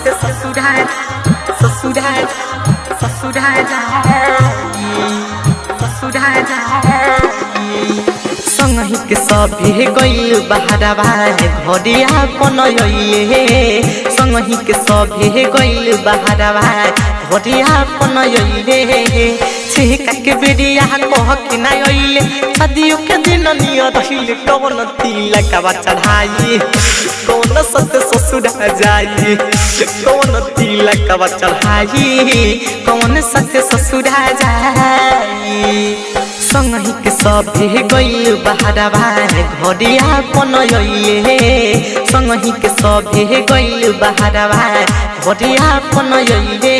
सत्य ससुराल ससुराल ससुराल ससुराल संगहि के सभे गइल बहारवा घरिया पनयइले संगहि के सभे गइल बहारवा घरिया पनयइले छेका के बेरिया कह के ना अइले सदियों के दिन निय रहिले कौन तिलकवा चढ़ाई कौन सत्य ससुरा जाई कौन तिलकवा चढ़ाई कौन सत्य ससुरा जाई संगहि के सभे गइल बहारवा घरिया पनयइले संगहि के सभे गइल बहारवा घरिया पनयइले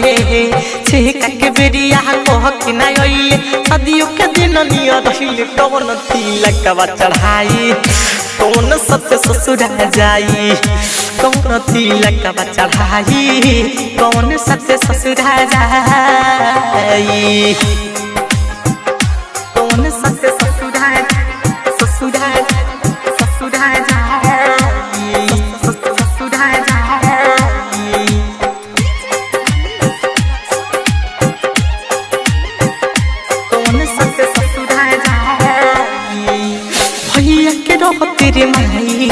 छेका के बेरिया कह के ना अइले सदियों के दिन निय रहिले कौन तिलकवा चढ़ाई कौन सत्य ससुरा जाई कौन तिलकवा चढ़ाई कौन सत्य ससुरा जाई कौन सत्य ससुराल ससुराल ससुराल ससुराल कौन सत्य ससुराल भैया के रहो तेरे माई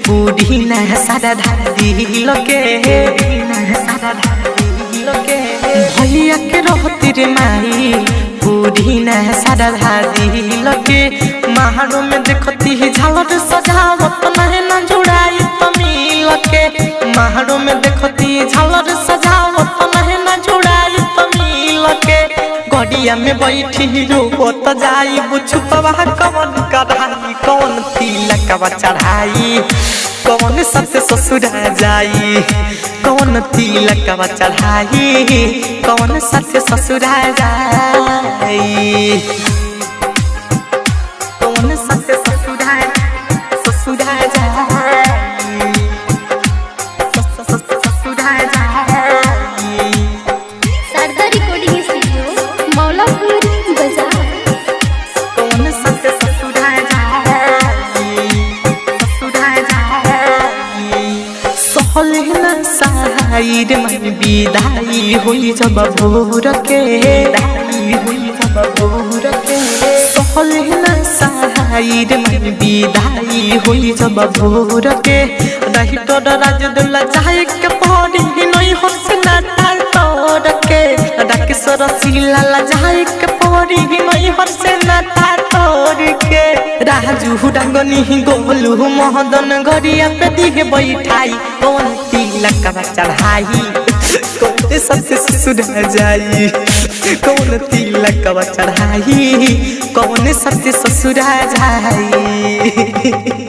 बूढ़ी न सारा धादी लगे भैया के रहो तेरे माई बूढ़ी न सारा धादी लगे महाड़ों में देखती ही झालर सजावत नहीं न जुड़ाई तमिल के महाड़ों में देखती झालर सजावत नहीं न जुड़ाई तमिल के गड़िया में बैठी रोत जाई बुझुपवा कौन कढ़ाई कौन तिलकवा चढ़ाई कौन सत्य ससुरा जाई कौन तिलकवा चढ़ाई कौन सत्य ससुरा जाई कौन सत्य ससुरा ससुरा जाई ससुरा जाई सरदार रिकॉर्डिंग स्टूडियो मौलापुर बाजार कौन सत्य ससुरा जाई ससुरा जाई सहले न साइड में विदाई होई जब भोर के सहले न साइड में विदाई होई जब भोर के रही तोर राज दुल्ला चाहे के पड़ी नहीं हसना ताल तोड़ के डाकेश्वर सिला चाहे के पड़ी नहीं हसना ताल तोड़ के राजू डांगनी गोलू महदन गरिया पे दिहे बैठाई कौन तिलकवा चढ़ाई कौन सत्य ससुरा जाई कौन तिलकवा चढ़ाई कौन सत्य ससुरा जाई।